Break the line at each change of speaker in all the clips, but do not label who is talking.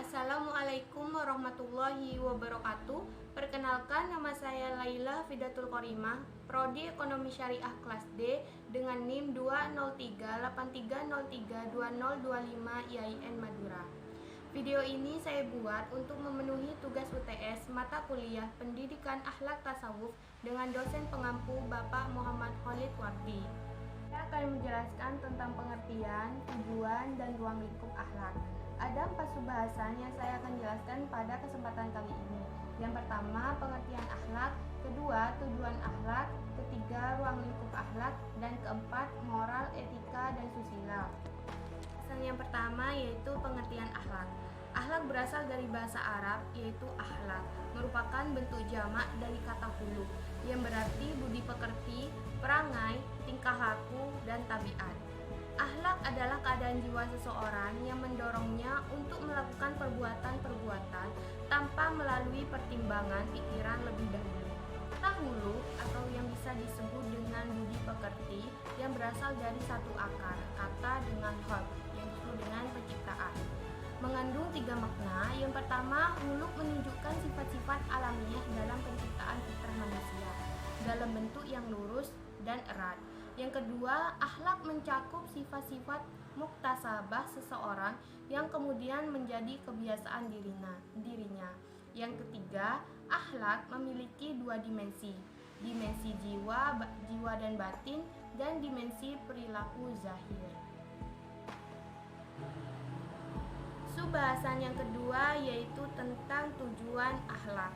Assalamualaikum warahmatullahi wabarakatuh. Perkenalkan, nama saya Laila Fidatul Qorimah, Prodi Ekonomi Syariah kelas D dengan NIM 20383032025 IAIN Madura. Video ini saya buat untuk memenuhi tugas UTS mata kuliah Pendidikan Akhlak Tasawuf dengan dosen pengampu Bapak Muhammad Khalid Wardi. Saya akan menjelaskan tentang pengertian, tujuan, dan ruang lingkup akhlak. Ada 4 subbahasan yang saya akan jelaskan pada kesempatan kali ini. Yang pertama, pengertian akhlak, kedua, tujuan akhlak, ketiga, ruang lingkup akhlak, dan keempat, moral, etika, dan susila. Yang pertama yaitu pengertian akhlak. Akhlak berasal dari bahasa Arab yaitu akhlak, merupakan bentuk jamak dari kata khuluq yang berarti budi pekerti, perangai, tingkah laku, dan tabiat. Akhlak adalah keadaan jiwa seseorang yang mendorongnya untuk melakukan perbuatan-perbuatan tanpa melalui pertimbangan pikiran lebih dahulu. Kata khuluq atau yang bisa disebut dengan budi pekerti yang berasal dari satu akar kata dengan khalq yang disebut dengan penciptaan. Mengandung 3 makna. Yang pertama, khuluq menunjukkan sifat-sifat alamiah dalam penciptaan fitrah manusia dalam bentuk yang lurus dan erat. Yang kedua, akhlak mencakup sifat-sifat muktasabah seseorang yang kemudian menjadi kebiasaan dirinya. Yang ketiga, akhlak memiliki 2 dimensi, dimensi jiwa dan batin, dan dimensi perilaku zahir. Subbahasan yang kedua yaitu tentang tujuan akhlak.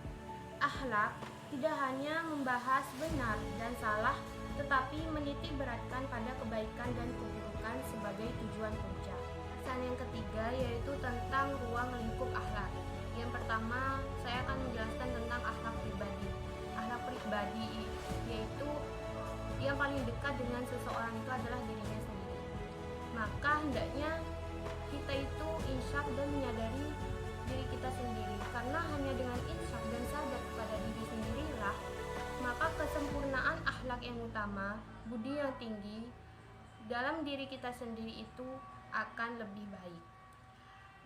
Akhlak tidak hanya membahas benar dan salah, tetapi menitik beratkan pada kebaikan dan keburukan sebagai tujuan puncak. Subbahasan yang ketiga yaitu tentang ruang lingkup akhlak. Yang pertama, saya akan menjelaskan tentang akhlak pribadi. Akhlak pribadi yaitu yang paling dekat dengan seseorang itu adalah dirinya sendiri. Maka hendaknya kita itu insyaf dan menyadari diri kita sendiri, karena hanya dengan insyaf dan sadar kepada diri sendirilah maka kesempurnaan akhlak yang utama, budi yang tinggi dalam diri kita sendiri itu akan lebih baik.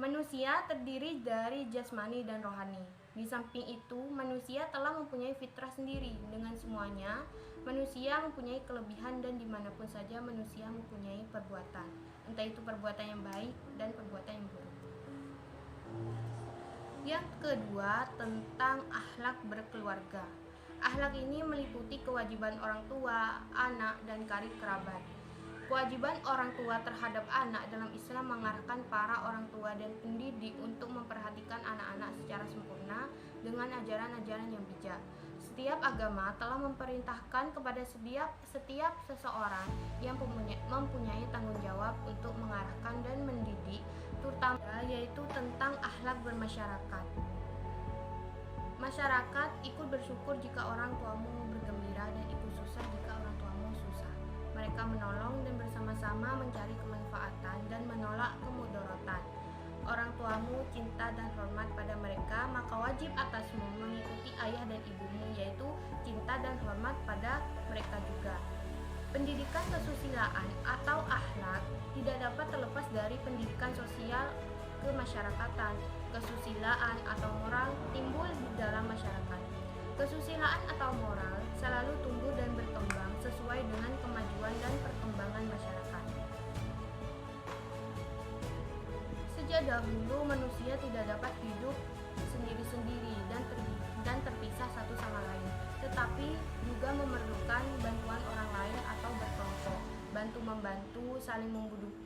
Manusia terdiri dari jasmani dan rohani. Di samping itu, manusia telah mempunyai fitrah sendiri. Dengan semuanya, manusia mempunyai kelebihan dan dimanapun saja manusia mempunyai perbuatan. Entah itu perbuatan yang baik dan perbuatan yang buruk. Yang kedua, tentang akhlak berkeluarga. Akhlak ini meliputi kewajiban orang tua, anak, dan karib kerabat. Kewajiban orang tua terhadap anak dalam Islam mengarahkan para orang tua dan pendidik untuk memperhatikan anak-anak secara sempurna dengan ajaran-ajaran yang bijak. Setiap agama telah memerintahkan kepada setiap seseorang yang mempunyai tanggung jawab untuk mengarahkan dan mendidik, terutama yaitu tentang akhlak bermasyarakat. Masyarakat ikut bersyukur jika orang tuamu bergembira dan ikut susah jika orang tuamu susah. Mereka menolong dan bersama-sama mencari kemanfaatan dan menolak kemudorotan. Orang tuamu cinta dan hormat pada mereka, maka wajib atasmu mengikuti ayah dan ibumu, yaitu cinta dan hormat pada mereka juga. Pendidikan kesusilaan atau akhlak tidak dapat terlepas dari pendidikan sosial kemasyarakatan. Kesusilaan atau moral timbul di dalam masyarakat. Kesusilaan atau moral selalu tumbuh dan berkembang sesuai dengan kemajuan dan perkembangan masyarakat. Sejak dahulu manusia tidak dapat hidup sendiri-sendiri dan terpisah satu sama lain, tetapi juga memerlukan bantuan orang lain atau berkelompok, bantu-membantu, saling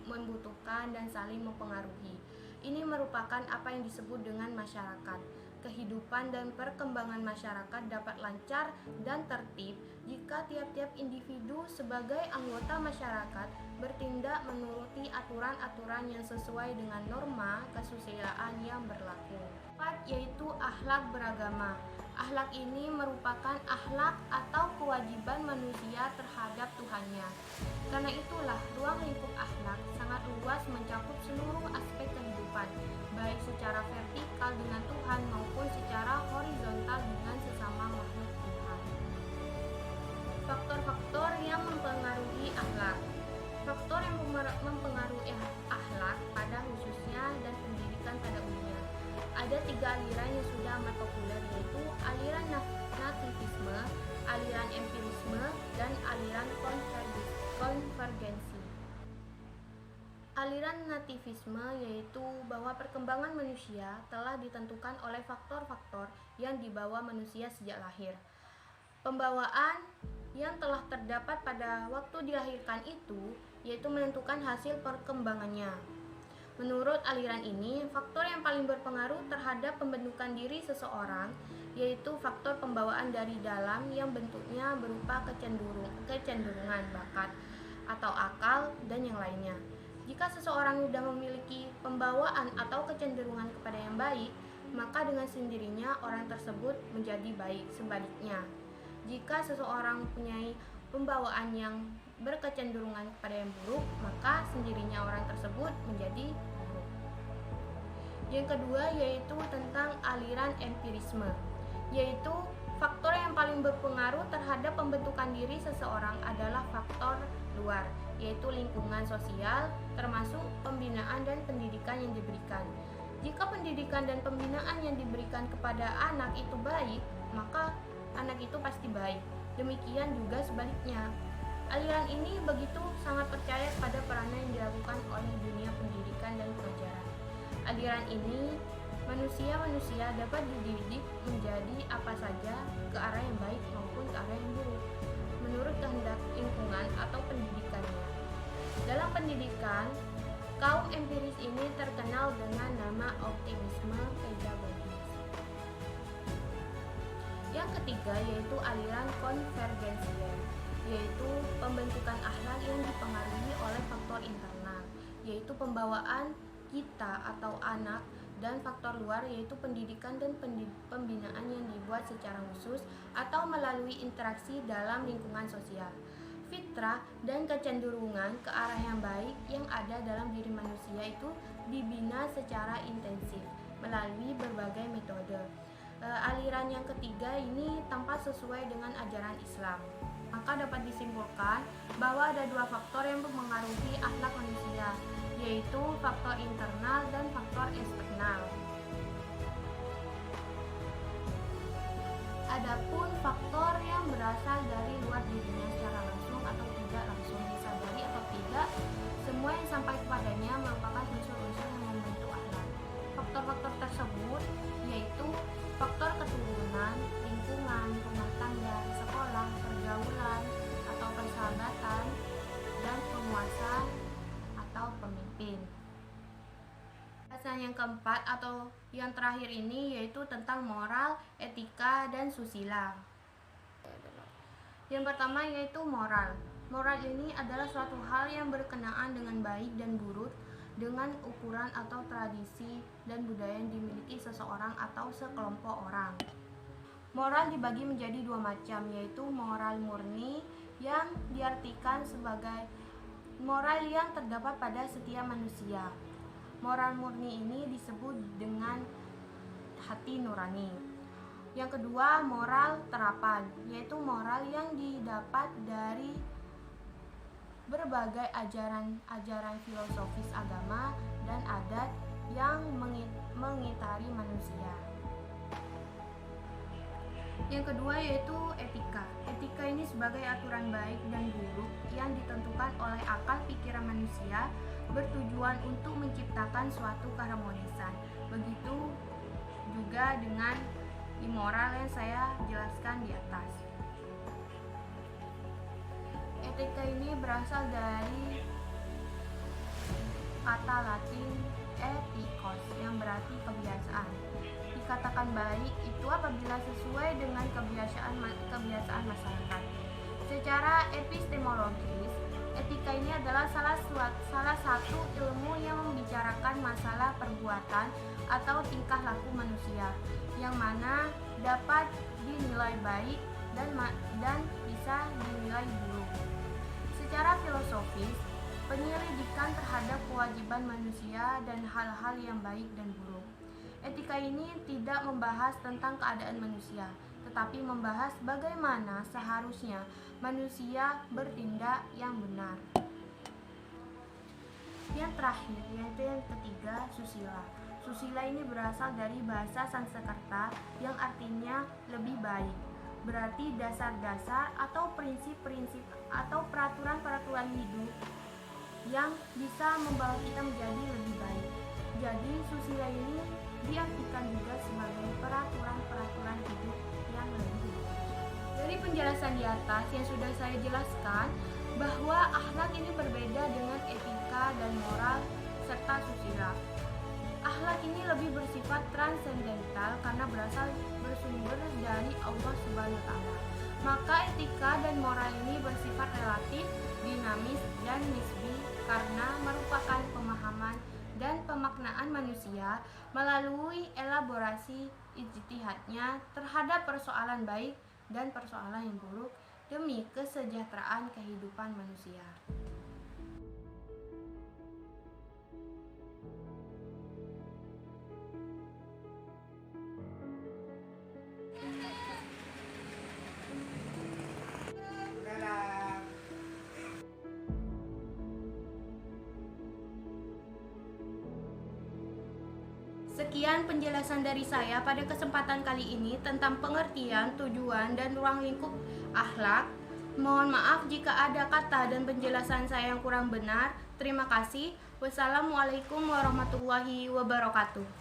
membutuhkan, dan saling mempengaruhi. Ini merupakan apa yang disebut dengan masyarakat. Kehidupan dan perkembangan masyarakat dapat lancar dan tertib jika tiap-tiap individu sebagai anggota masyarakat bertindak menuruti aturan-aturan yang sesuai dengan norma kesusilaan yang berlaku. Yaitu akhlak beragama. Akhlak ini merupakan akhlak atau kewajiban manusia terhadap Tuhannya. Karena itulah ruang lingkup akhlak sangat luas mencakup seluruh aspek kehidupan, baik secara vertikal dengan Tuhan maupun secara horizontal dengan sesama makhluk Tuhan. Faktor-faktor yang mempengaruhi akhlak. Faktor yang mempengaruhi akhlak pada khususnya dan pendidikan pada umumnya. tiga mata kuliah, yaitu aliran nativisme, aliran empirisme, dan aliran konvergensi. Aliran nativisme yaitu bahwa perkembangan manusia telah ditentukan oleh faktor-faktor yang dibawa manusia sejak lahir. Pembawaan yang telah terdapat pada waktu dilahirkan itu yaitu menentukan hasil perkembangannya. Menurut aliran ini, faktor yang paling berpengaruh terhadap pembentukan diri seseorang yaitu faktor pembawaan dari dalam yang bentuknya berupa kecenderungan, bakat, atau akal, dan yang lainnya. Jika seseorang sudah memiliki pembawaan atau kecenderungan kepada yang baik, maka dengan sendirinya orang tersebut menjadi baik. Sebaliknya, jika seseorang mempunyai pembawaan yang berkecenderungan kepada yang buruk, maka sendirinya orang tersebut menjadi buruk. Yang kedua yaitu tentang aliran empirisme, yaitu faktor yang paling berpengaruh terhadap pembentukan diri seseorang adalah faktor luar, yaitu lingkungan sosial, termasuk pembinaan dan pendidikan yang diberikan. Jika pendidikan dan pembinaan yang diberikan kepada anak itu baik, maka anak itu pasti baik. Demikian juga sebaliknya. Aliran ini begitu sangat percaya pada peranan yang dilakukan oleh dunia pendidikan dan pengajaran. Aliran ini, manusia dapat dididik menjadi apa saja ke arah yang baik maupun ke arah yang buruk, menurut kehendak lingkungan atau pendidikannya. Dalam pendidikan, kaum empiris ini terkenal dengan nama optimisme pedagogis. Yang ketiga yaitu aliran konvergensial, yaitu pembentukan akhlak yang dipengaruhi oleh faktor internal, yaitu pembawaan kita atau anak, dan faktor luar yaitu pendidikan dan pembinaan yang dibuat secara khusus atau melalui interaksi dalam lingkungan sosial. Fitrah dan kecenderungan ke arah yang baik yang ada dalam diri manusia itu dibina secara intensif melalui berbagai metode. Aliran yang ketiga ini tampak sesuai dengan ajaran Islam. Maka dapat disimpulkan bahwa ada dua faktor yang mempengaruhi akhlak manusia, yaitu faktor internal dan faktor eksternal. Adapun faktor yang berasal dari luar dirinya secara langsung atau tidak langsung, disadari atau tidak, semua yang sampai kepadanya merupakan unsur-unsur yang membentuk akhlak. Faktor-faktor tersebut yaitu faktor keturunan, lingkungan, rumah tangga, sekolah, pergaulan atau persahabatan, dan penguasa atau pemimpin. Bahasan yang keempat atau yang terakhir ini yaitu tentang moral, etika, dan susila. Yang pertama yaitu moral. Moral ini adalah suatu hal yang berkenaan dengan baik dan buruk dengan ukuran atau tradisi dan budaya yang dimiliki seseorang atau sekelompok orang. Moral dibagi menjadi dua macam, yaitu moral murni yang diartikan sebagai moral yang terdapat pada setiap manusia. Moral murni ini disebut dengan hati nurani. Yang kedua, moral terapan, yaitu moral yang didapat dari berbagai ajaran filosofis agama dan adat yang mengitari manusia. Yang kedua yaitu etika. Etika ini sebagai aturan baik dan buruk yang ditentukan oleh akal pikiran manusia, bertujuan untuk menciptakan suatu keharmonisan. Begitu juga dengan immoral yang saya jelaskan di atas. Etika ini berasal dari kata Latin ethikos yang berarti kebiasaan. Dikatakan baik itu apabila sesuai dengan kebiasaan masyarakat. Secara epistemologis, etika ini adalah salah satu ilmu yang membicarakan masalah perbuatan atau tingkah laku manusia, yang mana dapat dinilai baik dan bisa dinilai buruk. Secara filosofis, penyelidikan terhadap kewajiban manusia dan hal-hal yang baik dan buruk. Etika ini tidak membahas tentang keadaan manusia, tetapi membahas bagaimana seharusnya manusia bertindak yang benar. Yang terakhir, yaitu yang ketiga, susila. Susila ini berasal dari bahasa Sanskerta yang artinya lebih baik. Berarti dasar-dasar atau prinsip-prinsip atau peraturan-peraturan hidup yang bisa membawa kita menjadi lebih baik. Jadi susila ini diartikan juga sebagai peraturan-peraturan hidup yang lebih baik. Dari penjelasan di atas yang sudah saya jelaskan bahwa akhlak ini berbeda dengan etika dan moral serta susila. Akhlak ini lebih bersifat transendental karena bersumber dari Allah Subhanahu wa Ta'ala. Maka etika dan moral ini bersifat relatif, dinamis, dan nisbi karena merupakan pemahaman dan pemaknaan manusia melalui elaborasi ijtihadnya terhadap persoalan baik dan persoalan yang buruk demi kesejahteraan kehidupan manusia. Sekian penjelasan dari saya pada kesempatan kali ini tentang pengertian, tujuan, dan ruang lingkup akhlak. Mohon maaf jika ada kata dan penjelasan saya yang kurang benar. Terima kasih. Wassalamualaikum warahmatullahi wabarakatuh.